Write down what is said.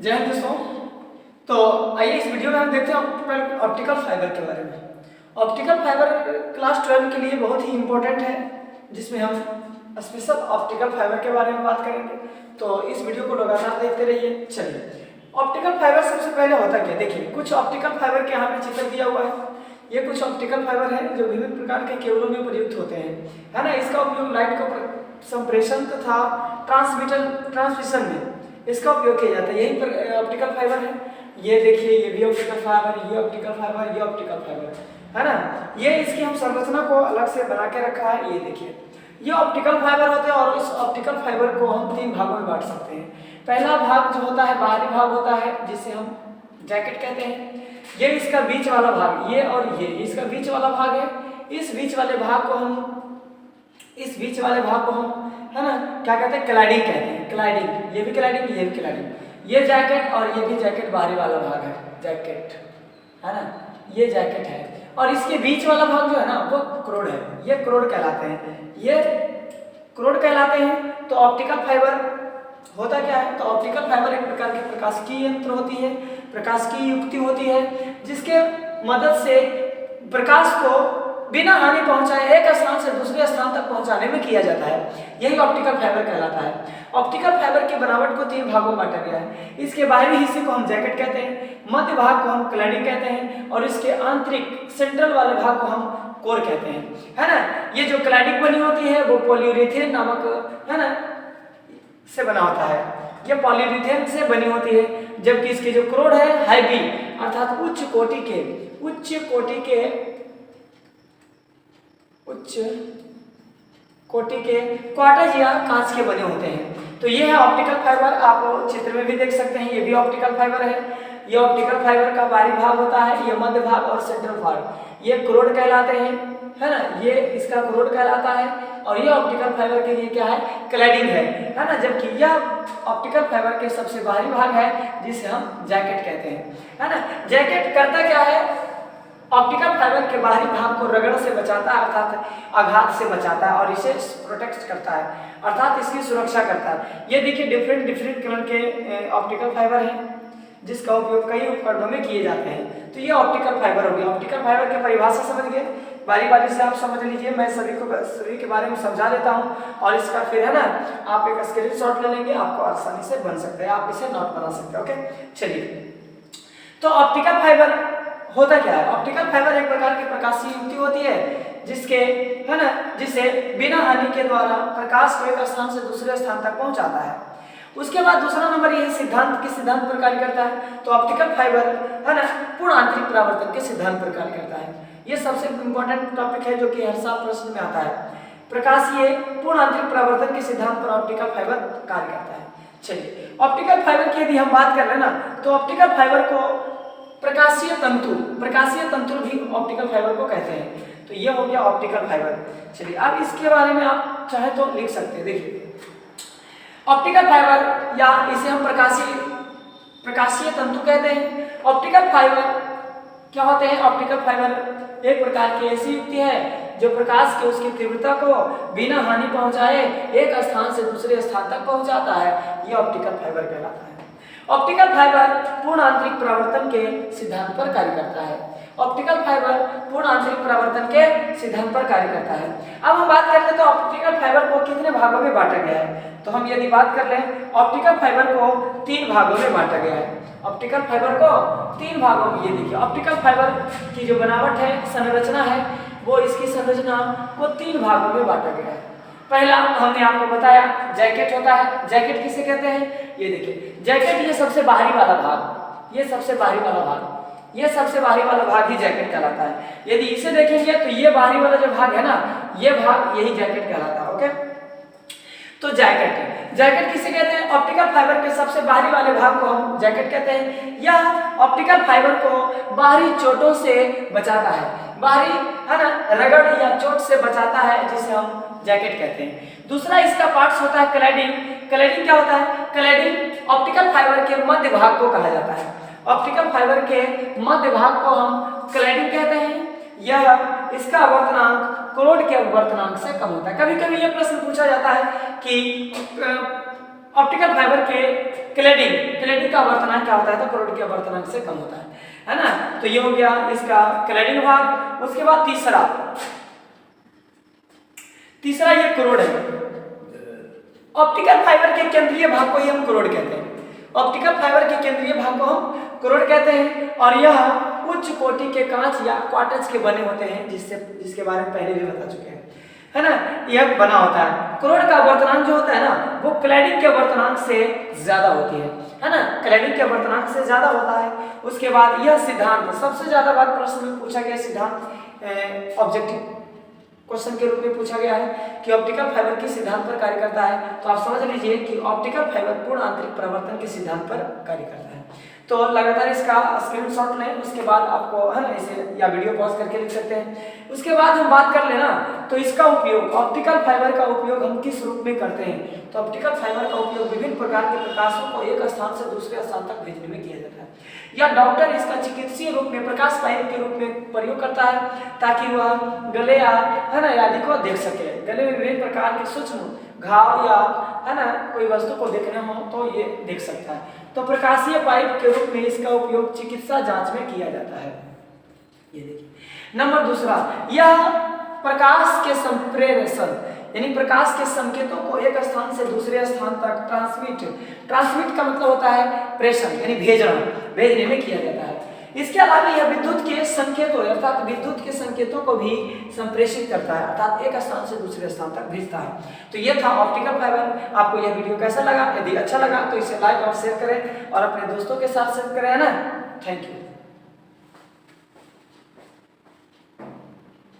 जय हिंद दोस्तों। तो आइए इस वीडियो में हम देखते हैं ऑप्टिकल फाइबर के बारे में। ऑप्टिकल फाइबर क्लास 12 के लिए बहुत ही इम्पोर्टेंट है, जिसमें हम स्पेशल ऑप्टिकल फाइबर के बारे में बात करेंगे। तो इस वीडियो को लगातार देखते रहिए। चलिए, ऑप्टिकल फाइबर सबसे पहले होता क्या, देखिए कुछ ऑप्टिकल फाइबर के यहाँ पे चित्र दिया हुआ है। ये कुछ ऑप्टिकल फाइबर है जो विभिन्न प्रकार के केबलों में प्रयुक्त होते हैं, है ना। इसका उपयोग लाइट को संप्रेषण तथा ट्रांसमिशन में इसका उपयोग किया जाता है। यही पर ऑप्टिकल फाइबर है। ये देखिए, ये भी ऑप्टिकल फाइबर, ये ऑप्टिकल फाइबर, ये ऑप्टिकल फाइबर, है ना। ये इसकी हम संरचना को अलग से बना के रखा है। ये देखिए, ये ऑप्टिकल फाइबर होते हैं और इस ऑप्टिकल फाइबर को हम 3 भागों में बांट सकते हैं। पहला भाग जो होता है बाहरी भाग होता है, जिसे हम जैकेट कहते हैं। ये इसका बीच वाला भाग, ये और ये इसका बीच वाला भाग है। इस बीच वाले भाग को हम है ना क्या कहते हैं, क्लैडिंग कहते हैं। क्लैडिंग, ये भी क्लैडिंग, ये भी क्लैडिंग। ये जैकेट और ये भी जैकेट बाहरी वाला भाग है, जैकेट, है ना। ये जैकेट है और इसके बीच वाला भाग जो है ना वो क्रोड है। ये क्रोड कहलाते हैं, ये क्रोड कहलाते हैं। तो ऑप्टिकल फाइबर होता क्या है, तो ऑप्टिकल फाइबर एक प्रकार की प्रकाशिकी यंत्र होती है, प्रकाशिकी युक्ति होती है, जिसके मदद से प्रकाश को बिना हानि पहुंचाए एक स्थान से दूसरे स्थान तक पहुंचाने में किया जाता है। यही ऑप्टिकल फाइबर कहलाता है। ऑप्टिकल फाइबर की बनावट को 3 भागों में बांटा गया है। इसके बाहरी हिस्से को हम जैकेट कहते हैं, मध्य भाग को हम क्लैडिंग कहते हैं और इसके आंतरिक सेंट्रल वाले भाग को हम कोर कहते हैं, है ना। ये जो क्लैडिंग बनी होती है वो पॉलीयूरेथेन नामक, है ना, से बना होता है। ये पॉलीयूरेथेन से बनी होती है, जबकि इसके जो क्रोड है हाई अर्थात उच्च कोटि के क्वार्टज या कांच के बने होते हैं। तो ये है ऑप्टिकल फाइबर, आप चित्र में भी देख सकते हैं। ये भी ऑप्टिकल फाइबर है। ये ऑप्टिकल फाइबर का बाहरी भाग होता है, ये मध्य भाग और सेंट्रल भाग, ये क्रोड कहलाते हैं, है ना। ये इसका क्रोड कहलाता है और ये ऑप्टिकल फाइबर के लिए क्या है, क्लैडिंग है ना। जबकि यह ऑप्टिकल फाइबर के सबसे बाहरी भाग है, जिसे हम जैकेट कहते हैं, है ना। जैकेट करता क्या है, ऑप्टिकल फाइबर के बाहरी भाग को रगड़ से बचाता है, अर्थात आघात से बचाता है, और इसे प्रोटेक्ट करता है, अर्थात इसकी सुरक्षा करता है। ये देखिए डिफरेंट कलर के ऑप्टिकल फाइबर हैं, जिसका उपयोग कई उपकरणों में किए जाते हैं। तो ये ऑप्टिकल फाइबर हो गया। ऑप्टिकल फाइबर की परिभाषा समझ गए, बारी से आप समझ लीजिए। मैं सभी के बारे में समझा देता हूँ और इसका फिर है ना आप एक स्क्रीनशॉट ले लेंगे, आपको आसानी से बन सकता है, आप इसे नोट बना सकते हैं। ओके, चलिए। तो ऑप्टिकल फाइबर होता क्या है, ऑप्टिकल फाइबर एक प्रकार की प्रकाशीय युक्ति होती है, जिसके, है ना, जिसे बिना हानि के द्वारा प्रकाश को एक स्थान से दूसरे स्थान तक पहुंचाता है। उसके बाद दूसरा नंबर ये सिद्धांत किस सिद्धांत पर कार्य करता है, तो ऑप्टिकल फाइबर, है ना, पूर्ण आंतरिक परावर्तन के सिद्धांत पर कार्य करता है। ये सबसे इंपॉर्टेंट टॉपिक है जो कि हर साल प्रश्न में आता है। प्रकाशीय पूर्ण आंतरिक परावर्तन के सिद्धांत पर ऑप्टिकल फाइबर कार्य करता है। चलिए, ऑप्टिकल फाइबर की यदि हम बात कर रहे हैं ना, तो ऑप्टिकल फाइबर को प्रकाशीय तंतु भी ऑप्टिकल फाइबर को कहते हैं। तो ये हो गया ऑप्टिकल फाइबर। चलिए, अब इसके बारे में आप चाहे तो लिख सकते हैं। देखिए, ऑप्टिकल फाइबर या इसे हम प्रकाशीय तंतु कहते हैं। ऑप्टिकल फाइबर क्या होते हैं, ऑप्टिकल फाइबर एक प्रकार की ऐसी युक्ति है जो प्रकाश के उसकी तीव्रता को बिना हानि पहुंचाए एक स्थान से दूसरे स्थान तक पहुंचाता है। यह ऑप्टिकल फाइबर कहलाता है। ऑप्टिकल फाइबर पूर्ण आंतरिक परावर्तन के सिद्धांत पर कार्य करता है। ऑप्टिकल फाइबर पूर्ण आंतरिक परावर्तन के सिद्धांत पर कार्य करता है। अब हम बात करते हैं तो ऑप्टिकल फाइबर को कितने भागों में बांटा गया है, तो हम यदि बात कर लें ऑप्टिकल फाइबर को 3 भागों में बांटा गया है। ऑप्टिकल फाइबर को 3 भागों में, ये देखिए ऑप्टिकल फाइबर की जो बनावट है, संरचना है, वो इसकी संरचना को 3 भागों में बांटा गया है। पहला हमने आपको बताया जैकेट होता है। जैकेट किसे कहते हैं, ये देखिए जैकेट, ये सबसे बाहरी वाला भाग, ये सबसे बाहरी वाला भाग ही जैकेट कहलाता है। यदि इसे देखेंगे तो ये बाहरी वाला जो भाग है ना, ये भाग यही जैकेट कहलाता है। ओके, तो जैकेट किसे कहते हैं, ऑप्टिकल फाइबर के सबसे बाहरी वाले भाग को हम जैकेट कहते हैं। यह ऑप्टिकल फाइबर को बाहरी चोटों से बचाता है, बाहरी, है ना, रगड़ या चोट से बचाता है, जिसे हम जैकेट कहते हैं। दूसरा इसका पार्ट्स होता है क्लैडिंग। क्लैडिंग क्या होता है, क्लैडिंग ऑप्टिकल फाइबर के मध्य भाग को कहा जाता है। ऑप्टिकल फाइबर के मध्य भाग को हम क्लैडिंग कहते हैं। यह इसका आवर्तनांक क्रोड के आवर्तनांक से कम होता है। कभी कभी यह प्रश्न पूछा जाता है कि ऑप्टिकल फाइबर के क्लैडिंग का आवर्तनांक क्या होता है, तो करोड़ के आवर्तनांक से कम होता है ना। तो ये हो गया इसका क्लैडिंग भाग। उसके बाद तीसरा ये करोड़ है। ऑप्टिकल फाइबर के केंद्रीय भाग को ही हम करोड़ कहते हैं। ऑप्टिकल फाइबर के केंद्रीय भाग को हम करोड़ कहते हैं और यह उच्च कोटि के कांच या क्वार्टज के बने होते हैं, जिसके बारे में पहले भी बता चुके हैं, है ना। यह बना होता है। करोड़ का आवर्तनांक जो होता है ना, वो क्लैडिंग के आवर्तनांक से ज्यादा होती है ना। क्लैडिंग के आवर्तनांक से ज्यादा होता है। उसके बाद यह सिद्धांत सबसे ज्यादा बार प्रश्न में पूछा गया सिद्धांत ऑब्जेक्टिव क्वेश्चन के रूप में पूछा गया है कि ऑप्टिकल फाइबर किस सिद्धांत पर कार्य करता है। तो आप समझ लीजिए कि ऑप्टिकल फाइबर पूर्ण आंतरिक परावर्तन के सिद्धांत पर कार्य करता है। तो लगातार इसका स्क्रीनशॉट लें, उसके बाद आपको, है ना, इसे या वीडियो पॉज करके लिख सकते हैं। उसके बाद हम बात कर लेना तो इसका उपयोग, ऑप्टिकल फाइबर का उपयोग हम किस रूप में करते हैं। तो ऑप्टिकल फाइबर का उपयोग विभिन्न प्रकार के प्रकाशों को एक स्थान से दूसरे स्थान तक भेजने में किया जाता है, या डॉक्टर इसका चिकित्सीय रूप में प्रकाश पाइप के रूप में प्रयोग करता है ताकि वह गले या, है ना, आदि को देख सके। गले में विभिन्न प्रकार के सूक्ष्म घाव या, है ना, कोई वस्तु को देखने हो तो ये देख सकता है। तो प्रकाशीय पाइप के रूप में इसका उपयोग चिकित्सा जांच में किया जाता है। ये देखिए नंबर दूसरा, यह प्रकाश के संप्रेषण यानी प्रकाश के संकेतों को एक स्थान से दूसरे स्थान तक ट्रांसमिट का मतलब होता है प्रेषण यानी भेजने में किया जाता है। इसके अलावा यह विद्युत के संकेतों अर्थात विद्युत के संकेतों को भी संप्रेषित करता है, अर्थात एक स्थान से दूसरे स्थान तक भेजता है। तो यह था ऑप्टिकल फाइबर। आपको यह वीडियो कैसा लगा? यदि अच्छा लगा तो इसे लाइक और शेयर करें और अपने दोस्तों के साथ शेयर करें, है ना। Thank you.